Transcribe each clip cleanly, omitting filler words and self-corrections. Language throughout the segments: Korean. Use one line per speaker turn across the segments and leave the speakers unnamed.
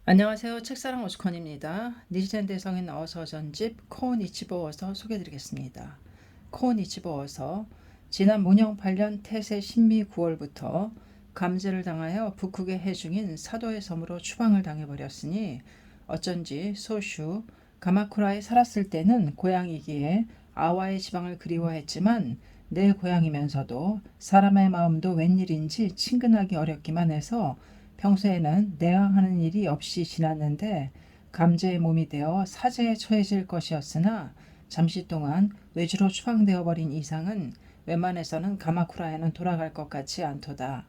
안녕하세요. 책사랑 오스콘입니다. 니지랜드에 성인 어서 전집 코니치보 어서 소개해드리겠습니다. 코니치보 어서 지난 문영 8년 태세 신미 9월부터 감제를 당하여 북극의 해중인 사도의 섬으로 추방을 당해버렸으니 어쩐지 소슈 가마쿠라에 살았을 때는 고향이기에 아와의 지방을 그리워했지만 내 고향이면서도 사람의 마음도 웬일인지 친근하기 어렵기만 해서 평소에는 내왕하는 일이 없이 지났는데 감제의 몸이 되어 사제에 처해질 것이었으나 잠시 동안 외주로 추방되어 버린 이상은 웬만해서는 가마쿠라에는 돌아갈 것 같지 않도다.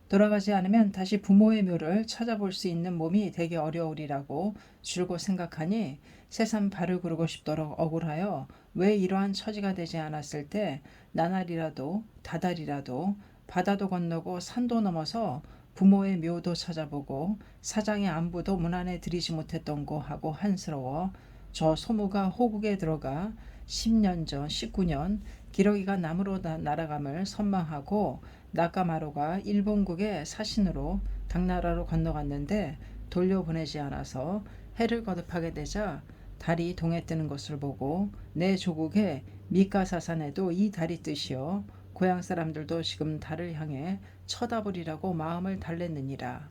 돌아가지 않으면 다시 부모의 묘를 찾아볼 수 있는 몸이 되게 어려우리라고 줄곧 생각하니 새삼 발을 구르고 싶도록 억울하여 왜 이러한 처지가 되지 않았을 때 나날이라도 다달이라도 바다도 건너고 산도 넘어서 부모의 묘도 찾아보고 사장의 안부도 문 안에 들이지 못했던고 하고 한스러워 저 소무가 호국에 들어가 10년 전 19년 기러기가 남으로 날아감을 선망하고 나카마루가 일본국의 사신으로 당나라로 건너갔는데 돌려보내지 않아서 해를 거듭하게 되자 달이 동해 뜨는 것을 보고 내 조국의 미카사산에도 이 달이 뜻이여 고향 사람들도 지금 달을 향해 쳐다보리라고 마음을 달랬느니라.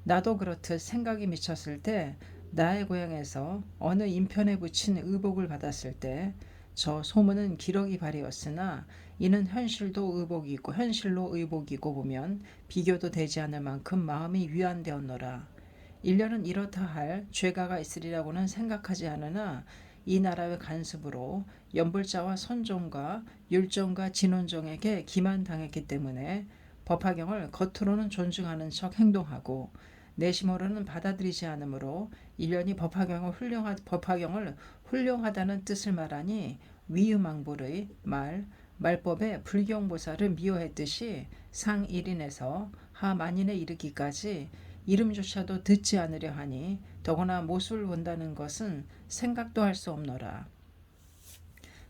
나도 그렇듯 생각이 미쳤을 때 나의 고향에서 어느 인편에 붙인 의복을 받았을 때 저 소문은 기러기 발이었으나 이는 현실로 의복이고 보면 비교도 되지 않을 만큼 마음이 위안되었노라. 일년은 이렇다 할 죄가가 있으리라고는 생각하지 않으나 이 나라의 간습으로 연불자와 선종과 율종과 진원종에게 기만당했기 때문에 법화경을 겉으로는 존중하는 척 행동하고 내심으로는 받아들이지 않으므로 일련이 법화경을 훌륭하다는 뜻을 말하니 위유망불의 말법에 불경보살을 미워했듯이 상 1인에서 하 만인에 이르기까지 이름조차도 듣지 않으려 하니 더구나 모습을 본다는 것은 생각도 할 수 없노라.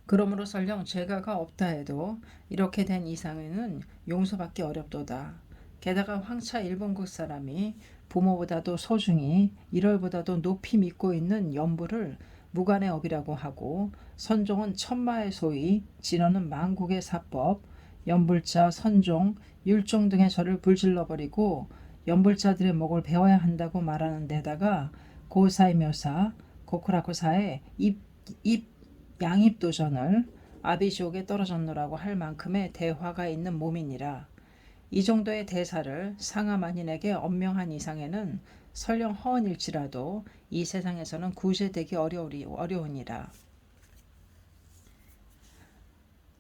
그러므로 설령 죄가가 없다 해도 이렇게 된 이상에는 용서받기 어렵도다. 게다가 황차 일본국 사람이 부모보다도 소중히 일월보다도 높이 믿고 있는 연부를 무관의 업이라고 하고 선종은 천마의 소위, 진원은 만국의 사법, 연불자, 선종, 율종 등의 절을 불질러버리고 연불자들의 목을 베어야 한다고 말하는 데다가 고사의 묘사, 고쿠라쿠사의 입 양입도전을 아비지옥에 떨어졌노라고 할 만큼의 대화가 있는 몸이니라. 이 정도의 대사를 상하만인에게 언명한 이상에는 설령 허언일지라도 이 세상에서는 구제되기 어려우니라.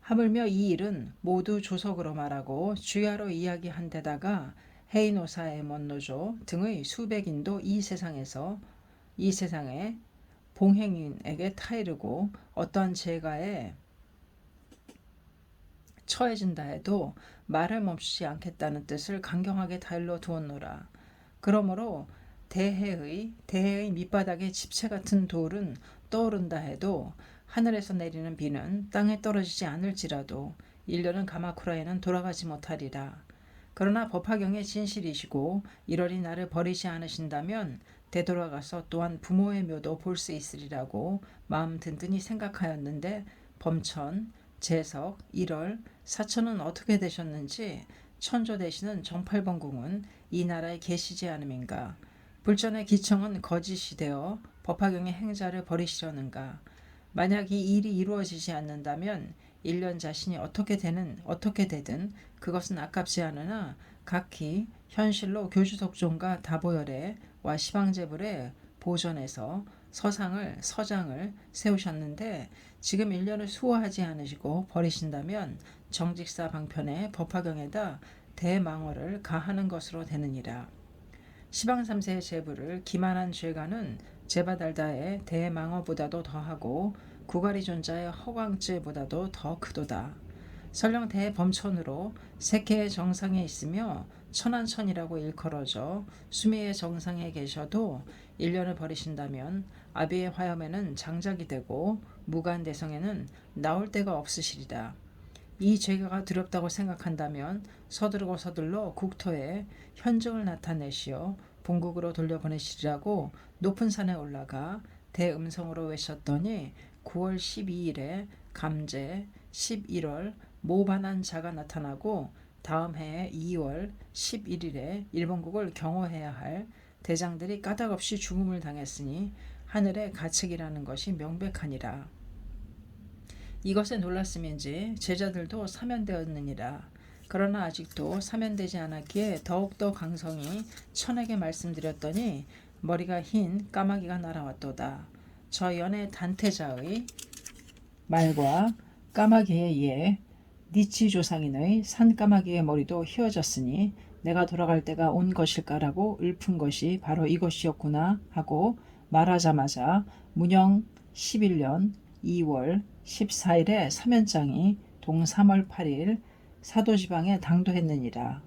하물며 이 일은 모두 조석으로 말하고 주야로 이야기한 데다가 헤이노사의 먼노조 등의 수백인도 이 세상에 봉행인에게 타이르고 어떠한 재가에 처해진다 해도 말을 멈추지 않겠다는 뜻을 강경하게 달로 두었노라. 그러므로 대해의 밑바닥에 집채 같은 돌은 떠오른다 해도 하늘에서 내리는 비는 땅에 떨어지지 않을지라도 일년은 가마쿠라에는 돌아가지 못하리라. 그러나 법화경의 진실이시고 이러리 나를 버리지 않으신다면 되돌아가서 또한 부모의 묘도 볼 수 있으리라고 마음 든든히 생각하였는데 범천, 재석, 일월, 사천은 어떻게 되셨는지 천조 되시는 정팔번궁은 이 나라에 계시지 않음인가. 불전의 기청은 거짓이 되어 법화경의 행자를 버리시려는가. 만약 이 일이 이루어지지 않는다면 일년 자신이 어떻게 되든 그것은 아깝지 않으나 각히 현실로 교주석종과 다보열애와 시방제불의 보전에서 서장을 세우셨는데 지금 일년을 수호하지 않으시고 버리신다면 정직사 방편의 법화경에다 대망월을 가하는 것으로 되느니라. 시방삼세의 제부를 기만한 죄가는 제바달다의 대망어보다도 더하고 구가리존자의 허광죄보다도 더 크도다. 설령 대범천으로 세계의 정상에 있으며 천한천이라고 일컬어져 수미의 정상에 계셔도 일년을 버리신다면 아비의 화염에는 장작이 되고 무간대성에는 나올 데가 없으시리다. 이 죄가 두렵다고 생각한다면 서두르고 서둘러 국토에 현정을 나타내시어 본국으로 돌려보내시리라고 높은 산에 올라가 대음성으로 외쳤더니 9월 12일에 감제, 11월 모반한 자가 나타나고 다음 해에 2월 11일에 일본국을 경호해야 할 대장들이 까닭없이 죽음을 당했으니 하늘의 가책이라는 것이 명백하니라. 이것에 놀랐음인지 제자들도 사면되었느니라. 그러나 아직도 사면되지 않았기에 더욱더 강성히 천에게 말씀드렸더니 머리가 흰 까마귀가 날아왔도다. 저 연애 단태자의 말과 까마귀에 의해 니치 조상인의 산까마귀의 머리도 휘어졌으니 내가 돌아갈 때가 온 것일까라고 읊은 것이 바로 이것이었구나 하고 말하자마자 문영 11년 2월 14일에 사면장이 동 3월 8일 사도지방에 당도했느니라.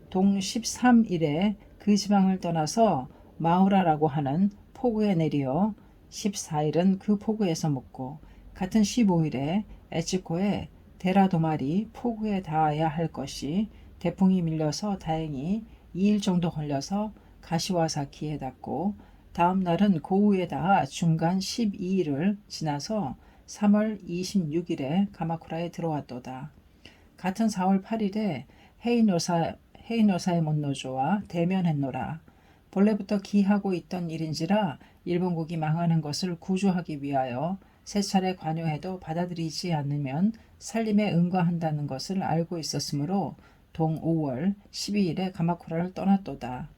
동 13일에 그 지방을 떠나서 마우라라고 하는 포구에 내리어 14일은 그 포구에서 묵고 같은 15일에 에치코에 데라도마리 포구에 닿아야 할 것이 대풍이 밀려서 다행히 2일 정도 걸려서 가시와사키에 닿고 다음 날은 고우에 닿아 중간 12일을 지나서 3월 26일에 가마쿠라에 들어왔도다. 같은 4월 8일에 헤이노사의 못노조와 대면했노라. 본래부터 기하고 있던 일인지라 일본국이 망하는 것을 구조하기 위하여 세 차례 관여해도 받아들이지 않으면 살림에 응가한다는 것을 알고 있었으므로 동 5월 12일에 가마쿠라를 떠났도다.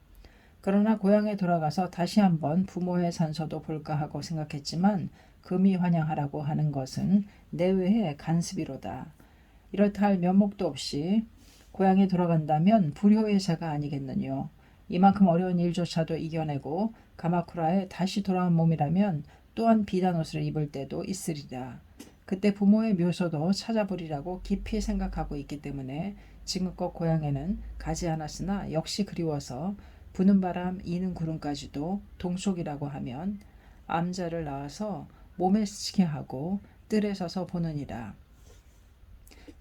그러나 고향에 돌아가서 다시 한번 부모의 산소도 볼까 하고 생각했지만 금이 환영하라고 하는 것은 내외의 간습이로다. 이렇다 할 면목도 없이 고향에 돌아간다면 불효의 자가 아니겠느뇨. 이만큼 어려운 일조차도 이겨내고 가마쿠라에 다시 돌아온 몸이라면 또한 비단 옷을 입을 때도 있으리라. 그때 부모의 묘소도 찾아보리라고 깊이 생각하고 있기 때문에 지금껏 고향에는 가지 않았으나 역시 그리워서 부는 바람 이는 구름까지도 동속이라고 하면 암자를 낳아서 몸에 스치게 하고 뜰에 서서 보느니라.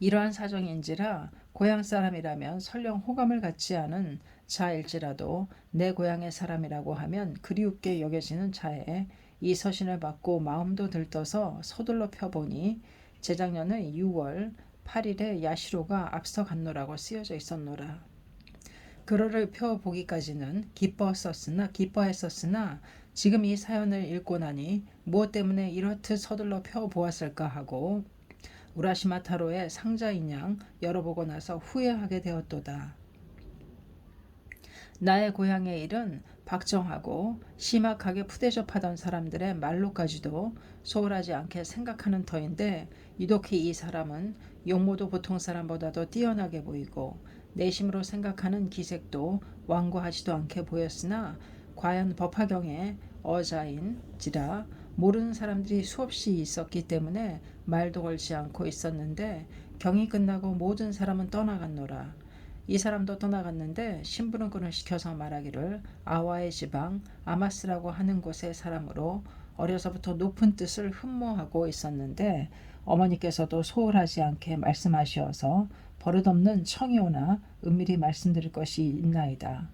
이러한 사정인지라 고향 사람이라면 설령 호감을 갖지 않은 자일지라도 내 고향의 사람이라고 하면 그리웁게 여겨지는 자에 이 서신을 받고 마음도 들떠서 서둘러 펴보니 재작년의 6월 8일에 야시로가 앞서 갔노라고 쓰여져 있었노라. 글을 펴보기까지는 기뻐했었으나 지금 이 사연을 읽고 나니 무엇 때문에 이렇듯 서둘러 펴보았을까 하고 우라시마 타로의 상자인 양 열어보고 나서 후회하게 되었도다. 나의 고향의 일은 박정하고 심각하게 푸대접하던 사람들의 말로까지도 소홀하지 않게 생각하는 터인데 유독히 이 사람은 용모도 보통 사람보다도 뛰어나게 보이고 내심으로 생각하는 기색도 완고하지도 않게 보였으나 과연 법화경의 어자인지라 모르는 사람들이 수없이 있었기 때문에 말도 걸지 않고 있었는데 경이 끝나고 모든 사람은 떠나갔노라. 이 사람도 떠나갔는데 신부는 끈을 시켜서 말하기를 아와의 지방 아마스라고 하는 곳의 사람으로 어려서부터 높은 뜻을 흠모하고 있었는데 어머니께서도 소홀하지 않게 말씀하시어서 버릇없는 청이 오나 은밀히 말씀드릴 것이 있나이다.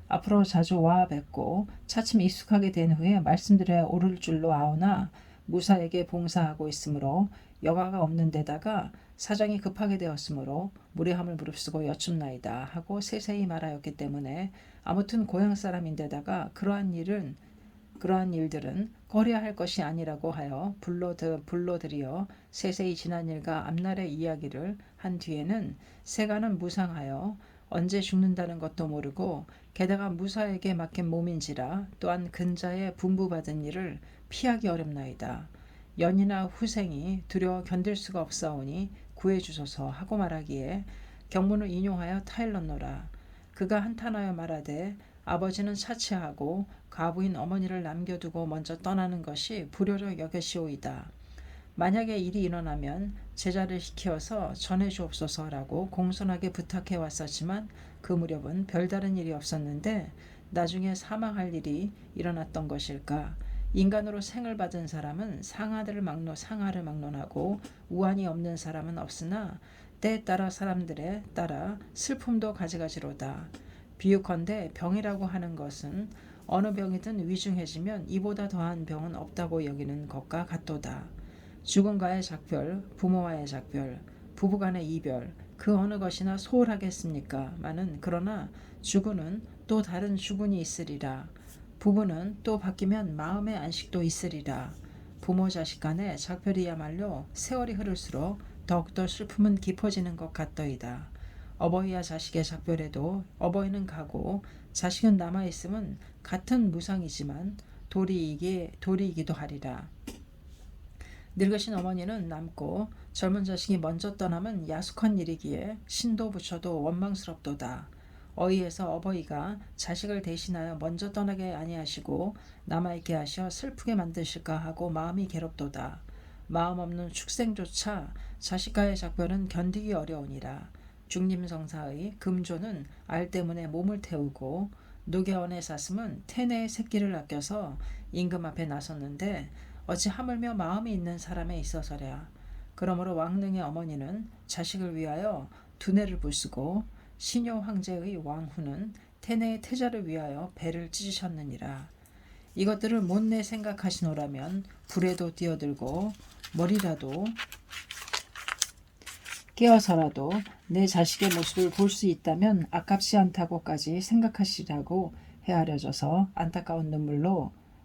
앞으로 자주 와 뵙고 차츰 익숙하게 된 후에 말씀드려야 오를 줄로 아오나 무사에게 봉사하고 있으므로 여가가 없는 데다가 사정이 급하게 되었으므로 무례함을 무릅쓰고 여쭙나이다 하고 세세히 말하였기 때문에 아무튼 고향 사람인데다가 그러한 일들은 꺼려야 할 것이 아니라고 하여 불러들여 세세히 지난 일과 앞날의 이야기를 한 뒤에는 세간은 무상하여 언제 죽는다는 것도 모르고 게다가 무사에게 맡긴 몸인지라 또한 근자에 분부받은 일을 피하기 어렵나이다. 연이나 후생이 두려워 견딜 수가 없사오니 구해주소서 하고 말하기에 경문을 인용하여 타일렀노라. 그가 한탄하여 말하되 아버지는 차치하고 과부인 어머니를 남겨두고 먼저 떠나는 것이 불효로 여겨시오이다. 만약에 일이 일어나면 제자를 시켜서 전해주옵소서라고 공손하게 부탁해 왔었지만 그 무렵은 별다른 일이 없었는데 나중에 사망할 일이 일어났던 것일까. 인간으로 생을 받은 사람은 상하를 막론하고 우환이 없는 사람은 없으나 때에 따라 사람들에 따라 슬픔도 가지가지로다. 비유컨대 병이라고 하는 것은 어느 병이든 위중해지면 이보다 더한 병은 없다고 여기는 것과 같도다. 죽음과의 작별, 부모와의 작별, 부부간의 이별, 그 어느 것이나 소홀하겠습니까? 마는 그러나 죽음은 또 다른 죽음이 있으리라. 부부는 또 바뀌면 마음의 안식도 있으리라. 부모 자식 간의 작별이야말로 세월이 흐를수록 더욱더 슬픔은 깊어지는 것 같더이다. 어버이와 자식의 작별에도 어버이는 가고 자식은 남아있음은 같은 무상이지만 도리이기도 하리라. 늙으신 어머니는 남고 젊은 자식이 먼저 떠나면 야속한 일이기에 신도 부처도 원망스럽도다. 어이에서 어버이가 자식을 대신하여 먼저 떠나게 아니하시고 남아있게 하셔 슬프게 만드실까 하고 마음이 괴롭도다. 마음 없는 축생조차 자식과의 작별은 견디기 어려우니라. 중림성사의 금조는 알 때문에 몸을 태우고 노계원의 사슴은 태내의 새끼를 아껴서 임금 앞에 나섰는데 어찌 하물며 마음이 있는 사람에 있어서랴. 그러므로 왕릉의 어머니는 자식을 위하여 두뇌를 부수고 신효 황제의 왕후는 태내의 태자를 위하여 배를 찢으셨느니라. 이것들을 못내 생각하시노라면 불에도 뛰어들고 머리라도 깨어서라도 내 자식의 모습을 볼 수 있다면 아깝지 않다고까지 생각하시라고 헤아려져서 안타까운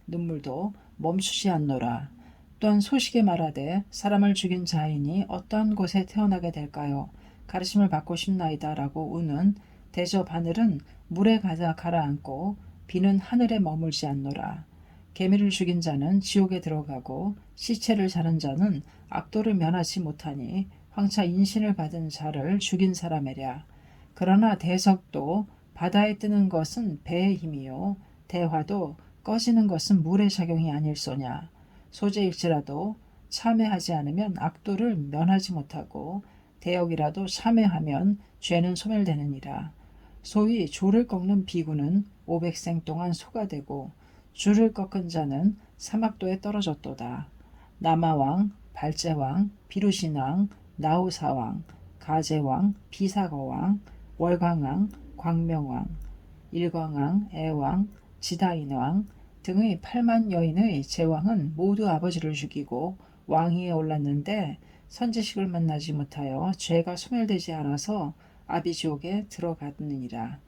눈물도 멈추지 않노라. 또한 소식에 말하되 사람을 죽인 자인이 어떠한 곳에 태어나게 될까요? 가르침을 받고 싶나이다 라고 우는 대저 바늘은 물에 가라앉고 비는 하늘에 머물지 않노라. 개미를 죽인 자는 지옥에 들어가고 시체를 자른 자는 악도를 면하지 못하니 황차 인신을 받은 자를 죽인 사람이랴. 그러나 대석도 바다에 뜨는 것은 배의 힘이요 대화도 꺼지는 것은 물의 작용이 아닐소냐. 소재일지라도 참회하지 않으면 악도를 면하지 못하고 대역이라도 참회하면 죄는 소멸되느니라. 소위 조를 꺾는 비구는 500생 동안 소가 되고 줄을 꺾은 자는 사막도에 떨어졌도다. 남아왕, 발제왕, 비루신왕, 나우사왕, 가제왕, 비사거왕, 월광왕, 광명왕, 일광왕, 애왕, 지다인왕 등의 8만 여인의 제왕은 모두 아버지를 죽이고 왕위에 올랐는데 선지식을 만나지 못하여 죄가 소멸되지 않아서 아비지옥에 들어갔느니라.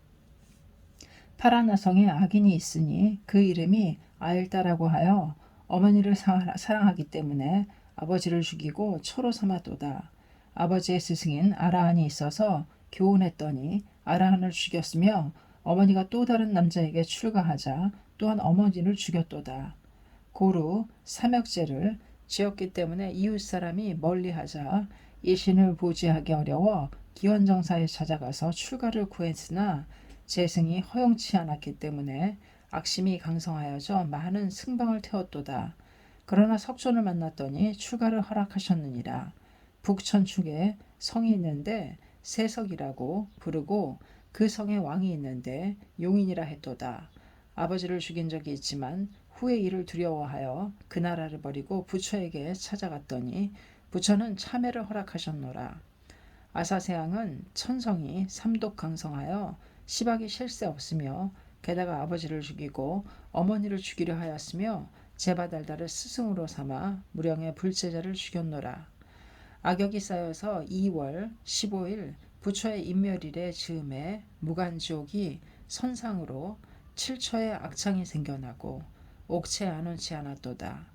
파라나성에 악인이 있으니 그 이름이 아일다라고 하여 어머니를 사랑하기 때문에 아버지를 죽이고 초로 삼았도다. 아버지의 스승인 아라한이 있어서 교훈했더니 아라한을 죽였으며 어머니가 또 다른 남자에게 출가하자 또한 어머니를 죽였도다. 고루 삼역죄를 지었기 때문에 이웃 사람이 멀리하자 이신을 보지하기 어려워 기원정사에 찾아가서 출가를 구했으나 재승이 허용치 않았기 때문에 악심이 강성하여져 많은 승방을 태웠도다. 그러나 석존을 만났더니 출가를 허락하셨느니라. 북천축에 성이 있는데 세석이라고 부르고 그 성에 왕이 있는데 용인이라 했도다. 아버지를 죽인 적이 있지만 후에 이를 두려워하여 그 나라를 버리고 부처에게 찾아갔더니 부처는 참회를 허락하셨노라. 아사세왕은 천성이 삼독 강성하여 시박이 쉴새 없으며 게다가 아버지를 죽이고 어머니를 죽이려 하였으며 제바달다를 스승으로 삼아 무령의 불제자를 죽였노라. 악역이 쌓여서 2월 15일 부처의 인멸일에 즈음에 무간지옥이 선상으로 7처의 악창이 생겨나고 옥체 안온치 않았도다.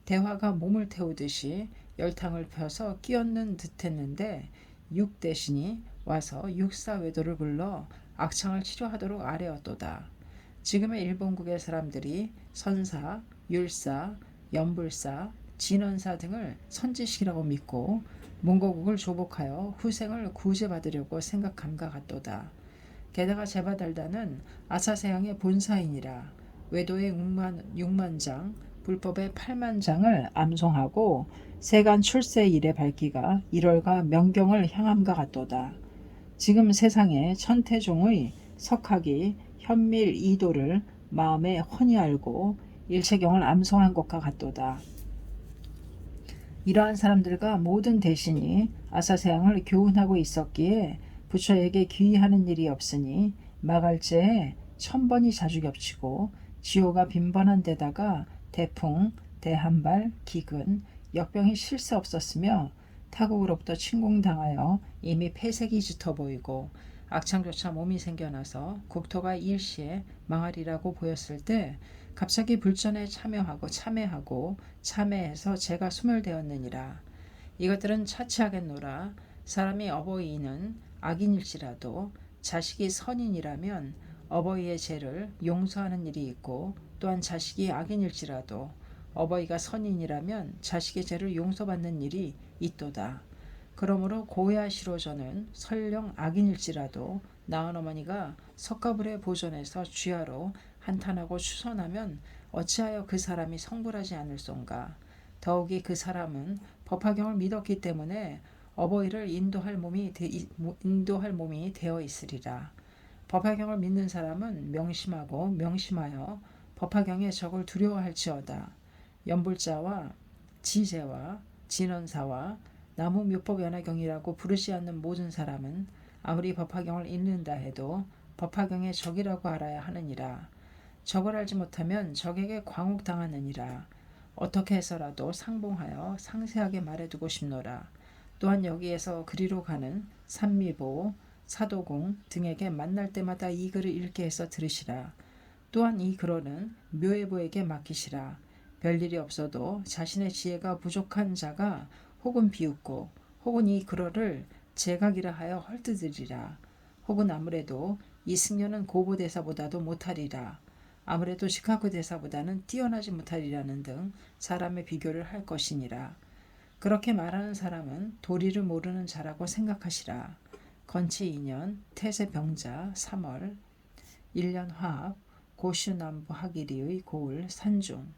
대화가 몸을 태우듯이 열탕을 펴서 끼얹는 듯했는데 육대신이 와서 육사외도를 불러 악창을 치료하도록 아뢰었도다. 지금의 일본국의 사람들이 선사, 율사, 연불사, 진원사 등을 선지식이라고 믿고 몽고국을 조복하여 후생을 구제받으려고 생각함과 같도다. 게다가 제바달다는 아사세왕의 본사이니라. 외도의 6만, 불법의 8만 장을 암송하고 세간 출세 일의 밝기가 1월과 명경을 향함과 같도다. 지금 세상에 천태종의 석학이 현밀 이도를 마음에 훤히 알고 일체경을 암송한 것과 같도다. 이러한 사람들과 모든 대신이 아사세왕을 교훈하고 있었기에 부처에게 귀의하는 일이 없으니 마갈제에 천번이 자주 겹치고 지호가 빈번한 데다가 대풍, 대한발, 기근, 역병이 쉴 새 없었으며 타국으로부터 침공당하여 이미 폐색이 짙어 보이고 악창조차 몸이 생겨나서 국토가 일시에 망하리라고 보였을 때 갑자기 불전에 참여하고 참회해서 제가 소멸되었느니라. 이것들은 차치하겠노라. 사람이 어버이는 악인일지라도 자식이 선인이라면 어버이의 죄를 용서하는 일이 있고 또한 자식이 악인일지라도 어버이가 선인이라면 자식의 죄를 용서받는 일이 있도다. 그러므로 고야시로 저는 설령 악인일지라도 낳은 어머니가 석가불의 보존에서 쥐하로 한탄하고 추선하면 어찌하여 그 사람이 성불하지 않을손가. 더욱이 그 사람은 법화경을 믿었기 때문에 어버이를 인도할 몸이 되어 있으리라. 법화경을 믿는 사람은 명심하여 법화경의 적을 두려워할지어다. 연불자와 지제와 진언사와 나무묘법연화경이라고 부르지 않는 모든 사람은 아무리 법화경을 읽는다 해도 법화경의 적이라고 알아야 하느니라. 적을 알지 못하면 적에게 광혹당하느니라. 어떻게 해서라도 상봉하여 상세하게 말해두고 싶노라. 또한 여기에서 그리로 가는 산미보, 사도공 등에게 만날 때마다 이 글을 읽게 해서 들으시라. 또한 이 글어는 묘해보에게 맡기시라. 별일이 없어도 자신의 지혜가 부족한 자가 혹은 비웃고 혹은 이 글어를 제각이라 하여 헐뜯으리라. 혹은 아무래도 이 승려는 고보 대사보다도 못하리라. 아무래도 시카고 대사보다는 뛰어나지 못하리라는 등 사람의 비교를 할 것이니라. 그렇게 말하는 사람은 도리를 모르는 자라고 생각하시라. 건치 2년 태세병자 3월 1년 화합 고슈남부 하기리의 고을 산중.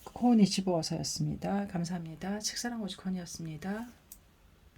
코니치보 어서였습니다. 감사합니다. 책사랑 오지콘이었습니다.